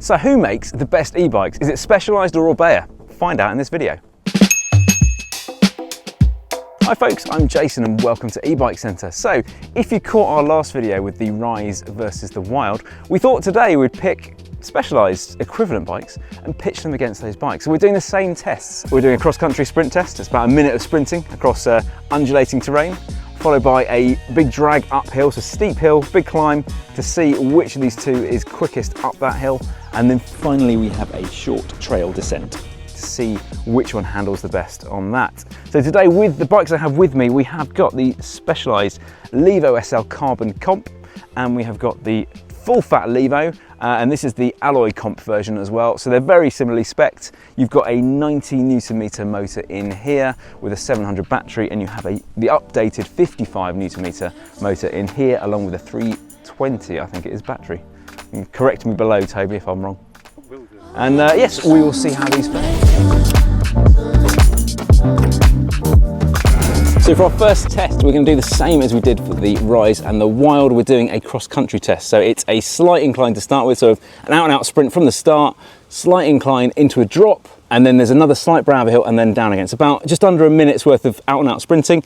So who makes the best e-bikes? Is it Specialized or Orbea? Find out in this video. Hi folks, I'm Jason and welcome to ebike-centre. So if you caught our last video with the Rise versus the Wild, we thought today we'd pick Specialized equivalent bikes and pitch them against those bikes. So we're doing the same tests. We're doing a cross-country sprint test. It's about a minute of sprinting across undulating terrain, followed by a big drag uphill, so steep hill, big climb to see which of these two is quickest up that hill. And then finally we have a short trail descent to see which one handles the best on that. So today with the bikes I have with me, we have got the Specialized Levo SL Carbon Comp, and we have got the full fat Levo, and this is the alloy comp version as well. So they're very similarly spec'd. You've got a 90 Newton meter motor in here with a 700 battery, and you have the updated 55 Newton meter motor in here, along with a 320, I think it is, battery. You can correct me below, Toby, if I'm wrong. And yes, we will see how these fare. So for our first test, we're going to do the same as we did for the Rise and the Wild. We're doing a cross-country test. So it's a slight incline to start with, so an out-and-out sprint from the start, slight incline into a drop, and then there's another slight brow of a hill and then down again. It's about just under a minute's worth of out-and-out sprinting,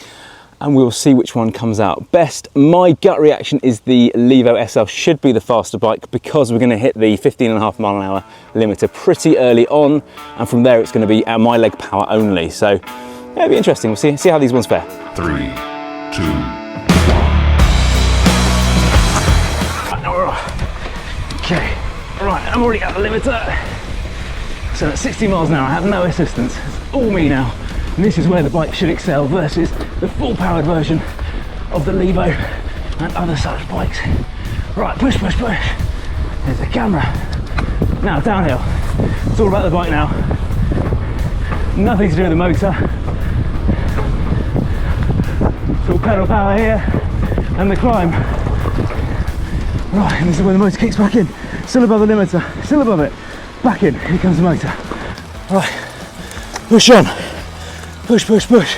and we'll see which one comes out best. My gut reaction is the Levo SL should be the faster bike because we're going to hit the 15.5 mile an hour limiter pretty early on, and from there it's going to be my leg power only. So yeah, it'll be interesting. We'll see how these ones fare. 3, 2, 1. Okay, right, I'm already at the limiter. So at 60 miles an hour, I have no assistance. It's all me now. And this is where the bike should excel versus the full-powered version of the Levo and other such bikes. Right, push, push, push. There's the camera. Now downhill. It's all about the bike now. Nothing to do with the motor. Full pedal power here, and the climb. Right, and this is where the motor kicks back in. Still above the limiter, still above it. Back in, here comes the motor. Right, push on. Push, push, push.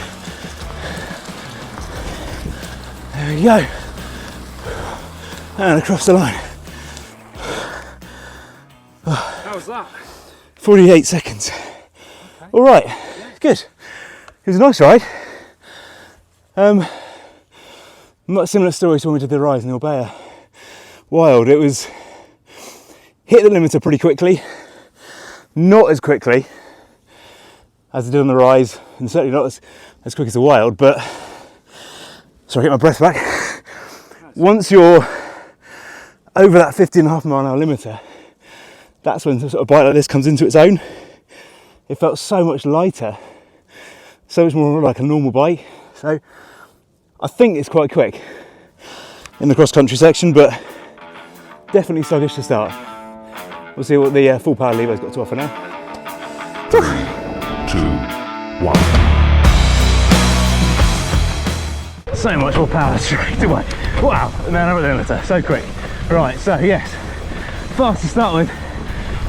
There we go. And across the line. How was that? 48 seconds. Okay. All right, good. It was a nice ride. Much similar story to when we did the Rise and the Orbea Wild. It was hit the limiter pretty quickly, not as quickly as I did on the Rise, and certainly not as quick as the Wild, but sorry, get my breath back. Once you're over that 15.5 mile an hour limiter, that's when sort of bike like this comes into its own. It felt so much lighter, so much more like a normal bike. So I think it's quite quick in the cross-country section, but definitely sluggish to start. We'll see what the full power Levo's got to offer now. 3, 2, 1. So much more power straight away. Wow, and then over the limiter, so quick. Right, so yes, fast to start with,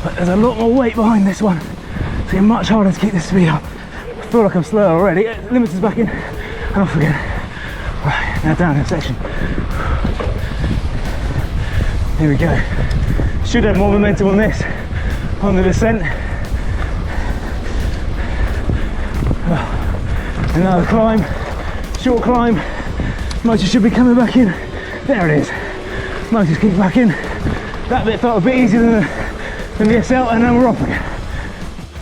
but there's a lot more weight behind this one. So it's much harder to keep this speed up. I feel like I'm slow already. Limiter's back in, and off again. Right, now downhill section. Here we go. Should have more momentum on this, on the descent. Another climb, short climb. Motor should be coming back in. There it is. Motor's kicked back in. That bit felt a bit easier than the SL, and then we're off again.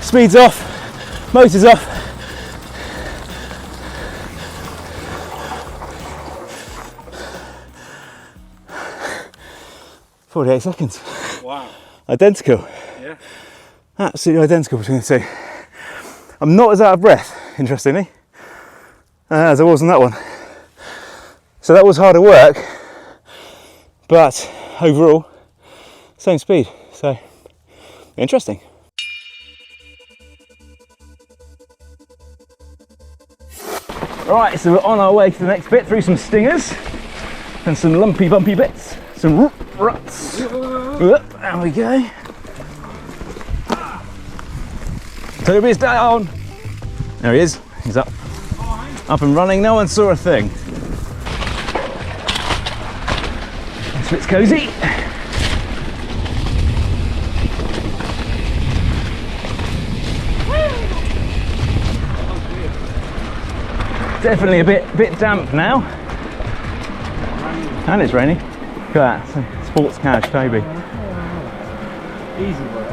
Speed's off, motor's off. .48 seconds. Wow. Identical. Yeah. Absolutely identical between the two. I'm not as out of breath, interestingly, as I was on that one. So that was harder work, but overall, same speed. So, interesting. Right, so we're on our way to the next bit through some stingers and some lumpy bumpy bits, some ruts. There we go. Toby's down. There he is. He's up and running. No one saw a thing. This bit's cozy. definitely a bit damp now. And it's raining. Look at that, sports cash Toby. Easy work.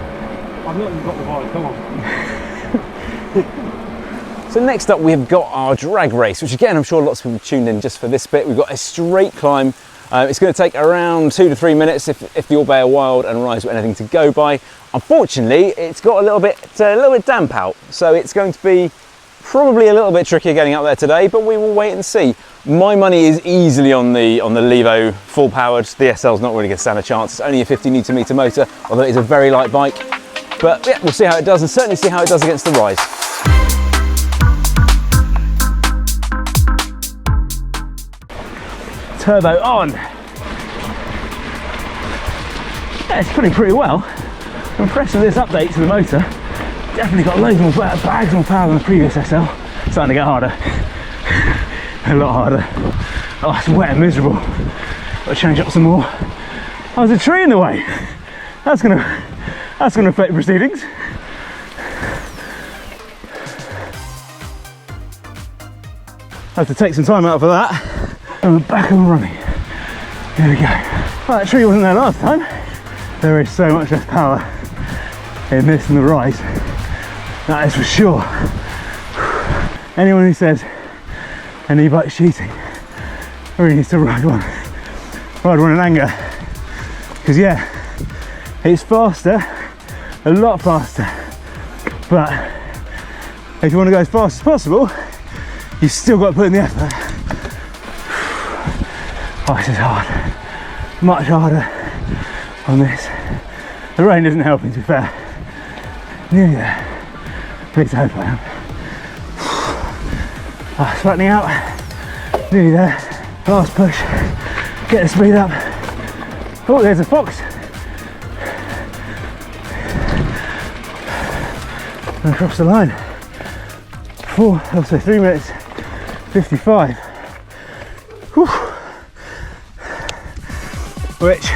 I've not even got the bike, come on. So next up we've got our drag race, which again I'm sure lots of people tuned in just for this bit. We've got a straight climb. It's going to take around 2 to 3 minutes if the Orbea Wild and Rise were anything to go by. Unfortunately, it's got a little bit damp out, so it's going to be probably a little bit trickier getting up there today, but we will wait and see. My money is easily on the Levo full powered. The SL's not really going to stand a chance. It's only a 50 Nm motor, although it's a very light bike. But yeah, we'll see how it does, and certainly see how it does against the Rise. Turbo on. Yeah, it's putting pretty well. I'm impressed with this update to the motor. Definitely got loads more bags more power than the previous SL. Starting to get harder. A lot harder. Oh, it's wet and miserable. Got to change up some more. Oh, there's a tree in the way. That's gonna affect proceedings. I have to take some time out for that. And we're back and running. There we go. Well, that tree wasn't there last time. There is so much less power in this than the Rise. That is for sure. Anyone who says an e-bike's cheating really needs to ride one in anger. Because yeah, it's faster, a lot faster. But if you want to go as fast as possible, you've still got to put in the effort. Oh, this is hard. Much harder on this. The rain isn't helping, to be fair. Nearly there. At least I hope I am. Oh, it's flattening out. Nearly there. Last push. Get the speed up. Oh, there's a fox. And across the line. 3 minutes 55. Whew. Which,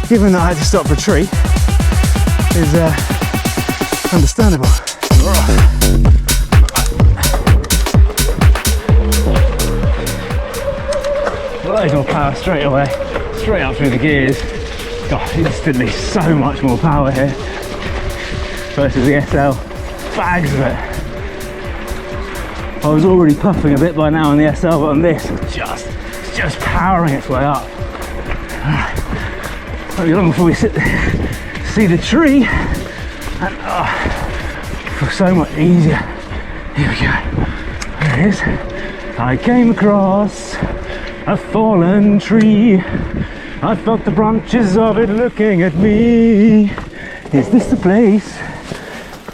given that I had to stop for a tree, is understandable. Loads more power straight away, straight up through the gears. God, instantly so much more power here versus the SL. Bags of it. I was already puffing a bit by now on the SL, but on this, it's just powering its way up. Won't be long before we see the tree, and feels so much easier. Here we go. There it is. I came across a fallen tree. I felt the branches of it looking at me. Is this the place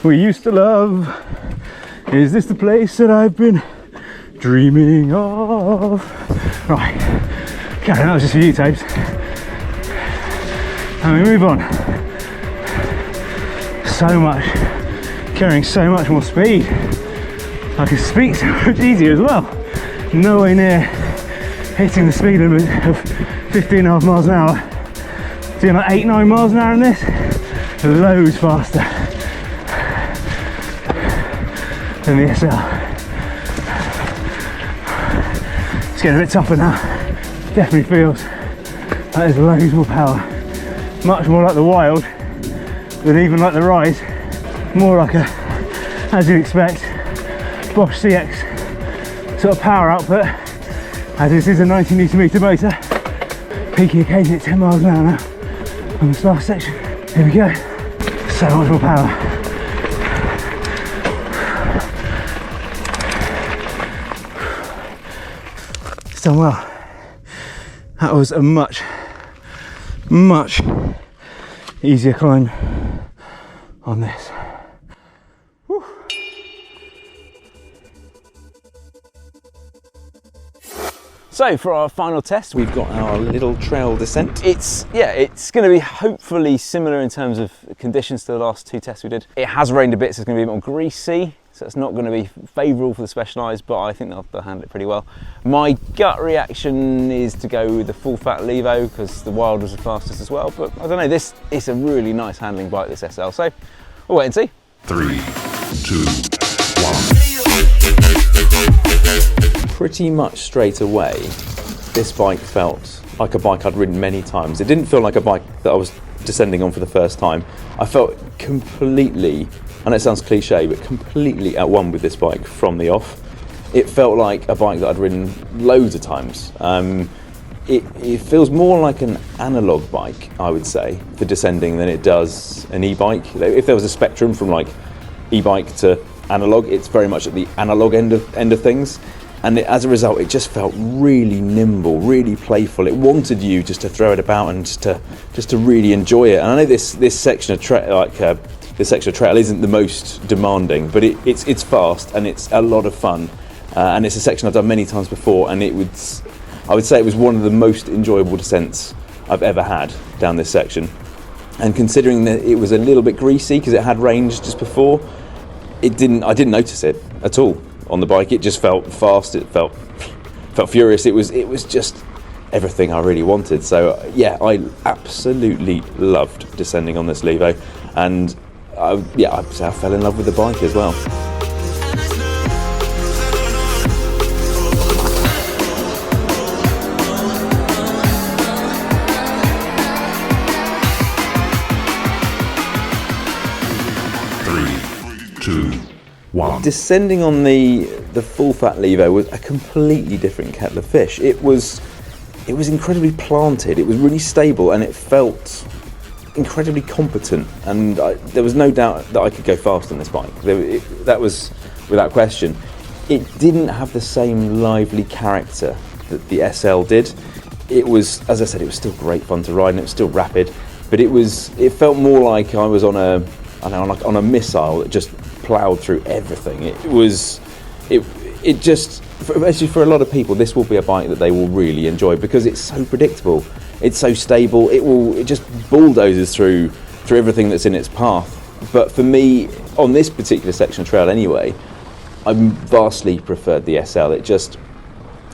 we used to love? Is this the place that I've been dreaming of? Right. Okay, that was just for you, Tabes. And we move on. So much, carrying so much more speed. I can speak so much easier as well. Nowhere near hitting the speed limit of 15.5 miles an hour. Doing like 8-9 miles an hour in this, loads faster than the SL. It's getting a bit tougher now. Definitely feels like there's loads more power. Much more like the Wild than even like the Rise. More like a, as you'd expect, Bosch CX sort of power output, as this is a 90 Nm motor. Peaking occasionally at 10 miles an hour now on this last section. Here we go. So much more power. It's done well. That was a much easier climb on this. Whew. So for our final test, we've got our little trail descent. It's going to be hopefully similar in terms of conditions to the last 2 tests we did. It has rained a bit, so it's going to be a bit more greasy. So it's not going to be favourable for the Specialized, but I think they'll handle it pretty well. My gut reaction is to go with the full fat Levo because the Wild was the fastest as well. But I don't know, this is a really nice handling bike, this SL. So we'll wait and see. 3, 2, 1. Pretty much straight away, this bike felt like a bike I'd ridden many times. It didn't feel like a bike that I was descending on for the first time. I felt completely, I know it sounds cliche, but completely at one with this bike from the off. It felt like a bike that I'd ridden loads of times. It feels more like an analog bike, I would say, for descending than it does an e-bike. If there was a spectrum from like e-bike to analog, it's very much at the analog end of things. And as a result, it just felt really nimble, really playful. It wanted you just to throw it about and just to really enjoy it. And I know this section of trail, this section of trail isn't the most demanding, but it's fast and it's a lot of fun. And it's a section I've done many times before, and I would say it was one of the most enjoyable descents I've ever had down this section. And considering that it was a little bit greasy because it had range just before, I didn't notice it at all on the bike. It just felt fast. It felt furious. It was just everything I really wanted. So yeah, I absolutely loved descending on this Levo, and I fell in love with the bike as well. Descending on the full fat Levo was a completely different kettle of fish. It was incredibly planted. It was really stable, and it felt incredibly competent. And there was no doubt that I could go fast on this bike. That was without question. It didn't have the same lively character that the SL did. It was, as I said, it was still great fun to ride, and it was still rapid. But it felt more like I was on a missile that just ploughed through everything. Actually, for a lot of people, this will be a bike that they will really enjoy because it's so predictable, it's so stable. It just bulldozes through everything that's in its path. But for me, on this particular section of trail anyway, I vastly preferred the SL.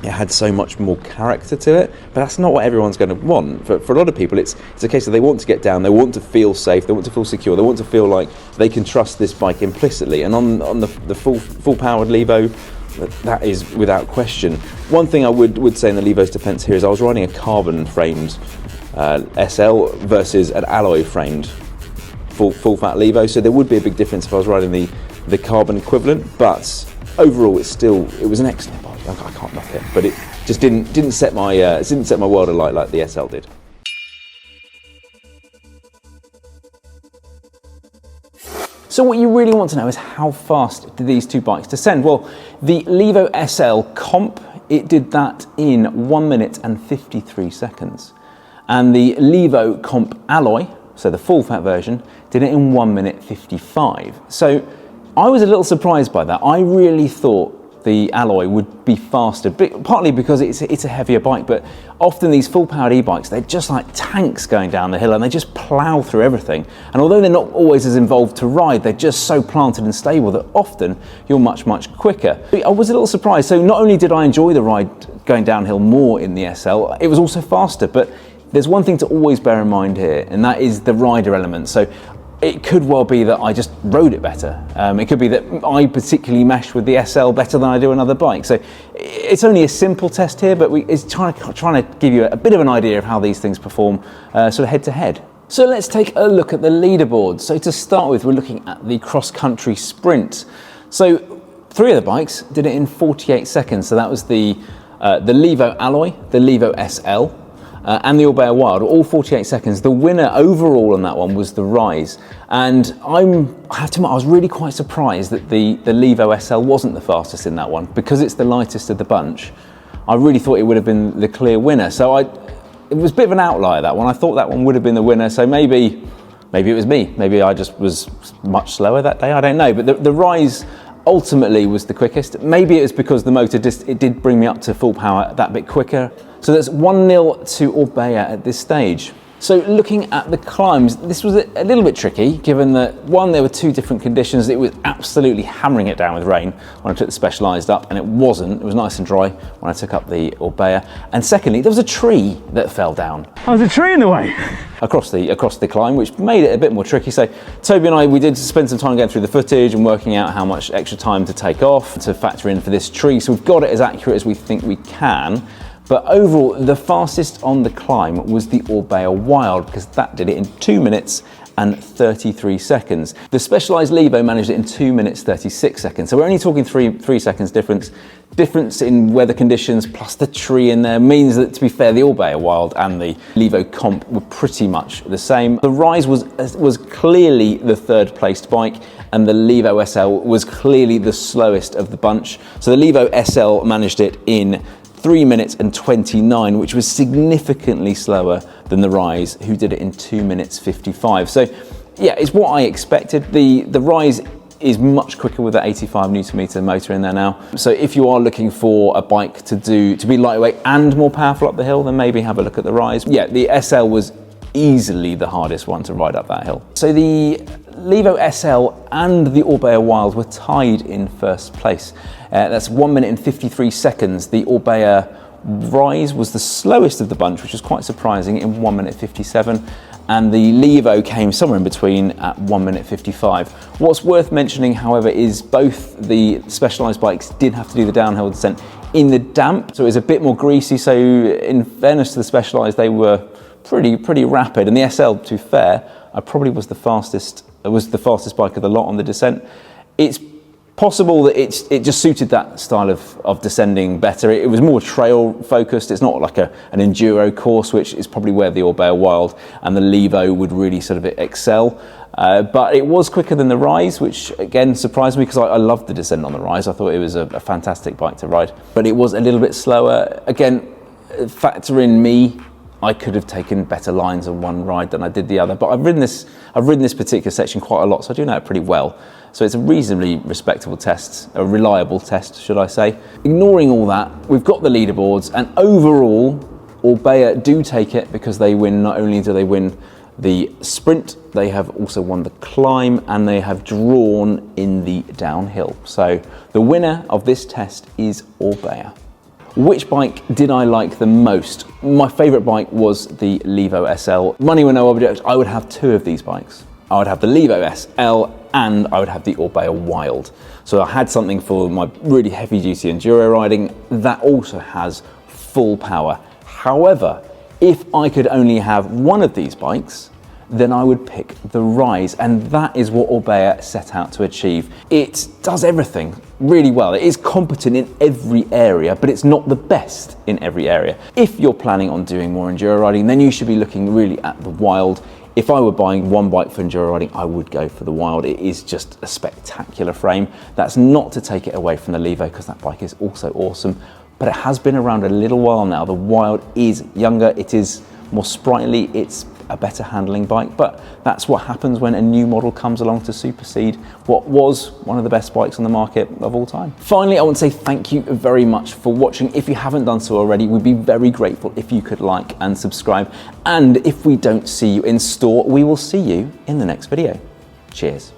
It had so much more character to it, but that's not what everyone's going to want. For a lot of people, it's a case of they want to get down, they want to feel safe, they want to feel secure, they want to feel like they can trust this bike implicitly. And on the full powered Levo, that is without question. One thing I would say in the Levo's defence here is I was riding a carbon framed SL versus an alloy framed full fat Levo, so there would be a big difference if I was riding the carbon equivalent. But overall, it was an excellent bike. I can't knock it, but it just didn't set my world alight like the SL did. So what you really want to know is how fast did these two bikes descend? Well, the Levo SL Comp, it did that in 1 minute and 53 seconds. And the Levo Comp Alloy, so the full fat version, did it in 1 minute 55. So I was a little surprised by that. I really thought the Alloy would be faster, partly because it's a heavier bike, but often these full powered e-bikes, they're just like tanks going down the hill, and they just plow through everything. And although they're not always as involved to ride, they're just so planted and stable that often you're much quicker. I was a little surprised. So not only did I enjoy the ride going downhill more in the SL, it was also faster. But there's one thing to always bear in mind here, and that is the rider element. So it could well be that I just rode it better. It could be that I particularly mesh with the SL better than I do another bike. So it's only a simple test here, but it's trying to give you a bit of an idea of how these things perform sort of head to head. So let's take a look at the leaderboard. So to start with, we're looking at the cross-country sprint. So 3 of the bikes did it in 48 seconds. So that was the Levo Alloy, the Levo SL, and the Orbea Wild, all 48 seconds. The winner overall on that one was the Rise. And I have to admit, I was really quite surprised that the Levo SL wasn't the fastest in that one. Because it's the lightest of the bunch, I really thought it would have been the clear winner. So it was a bit of an outlier, that one. I thought that one would have been the winner, so maybe it was me. Maybe I just was much slower that day, I don't know. But the Rise ultimately was the quickest. Maybe it was because the motor it did bring me up to full power that bit quicker. So that's 1-0 to Orbea at this stage. So looking at the climbs, this was a little bit tricky, given that one, there were two different conditions. It was absolutely hammering it down with rain when I took the Specialized up, and it wasn't. It was nice and dry when I took up the Orbea. And secondly, there was a tree that fell down. Oh, there's a tree in the way. Across the climb, which made it a bit more tricky. So Toby and I, we did spend some time going through the footage and working out how much extra time to take off to factor in for this tree. So we've got it as accurate as we think we can. But overall, the fastest on the climb was the Orbea Wild, because that did it in 2 minutes and 33 seconds. The Specialized Levo managed it in 2 minutes 36 seconds. So we're only talking three seconds difference. Difference in weather conditions plus the tree in there means that, to be fair, the Orbea Wild and the Levo Comp were pretty much the same. The Rise was clearly the third placed bike, and the Levo SL was clearly the slowest of the bunch. So the Levo SL managed it in 3 minutes and 29, which was significantly slower than the Rise, who did it in 2 minutes 55. So yeah, it's what I expected. The Rise is much quicker with the 85 Newton meter motor in there now. So if you are looking for a bike to be lightweight and more powerful up the hill, then maybe have a look at the Rise. Yeah, the SL was easily the hardest one to ride up that hill. So the Levo SL and the Orbea Wild were tied in first place. That's 1 minute and 53 seconds. The Orbea Rise was the slowest of the bunch, which was quite surprising, in 1 minute 57. And the Levo came somewhere in between at 1 minute 55. What's worth mentioning, however, is both the Specialized bikes did have to do the downhill descent in the damp, so it was a bit more greasy. So in fairness to the Specialized, they were pretty rapid. And the SL, to be fair, probably was the fastest bike of the lot on the descent. It's possible that it just suited that style of descending better. It was more trail focused. It's not like an enduro course, which is probably where the Orbea Wild and the Levo would really sort of excel. But it was quicker than the Rise, which again surprised me, because I loved the descent on the Rise. I thought it was a fantastic bike to ride, but it was a little bit slower. Again, factor in me, I could have taken better lines on one ride than I did the other, but I've ridden this particular section quite a lot, so I do know it pretty well. So it's a reasonably respectable test, a reliable test, should I say. Ignoring all that, we've got the leaderboards, and overall, Orbea do take it, because they win. Not only do they win the sprint, they have also won the climb, and they have drawn in the downhill. So the winner of this test is Orbea. Which bike did I like the most? My favourite bike was the Levo SL. Money were no object, I would have two of these bikes. I would have the Levo SL and I would have the Orbea Wild. So I had something for my really heavy duty enduro riding that also has full power. However, if I could only have one of these bikes, then I would pick the Rise, and that is what Orbea set out to achieve. It does everything really well. It is competent in every area, but it's not the best in every area. If you're planning on doing more enduro riding, then you should be looking really at the Wild. If I were buying one bike for enduro riding, I would go for the Wild. It is just a spectacular frame. That's not to take it away from the Levo, because that bike is also awesome, but it has been around a little while now. The Wild is younger, it is more sprightly, it's a better handling bike, but that's what happens when a new model comes along to supersede what was one of the best bikes on the market of all time. Finally, I want to say thank you very much for watching. If you haven't done so already, we'd be very grateful if you could like and subscribe. And if we don't see you in store, we will see you in the next video. Cheers.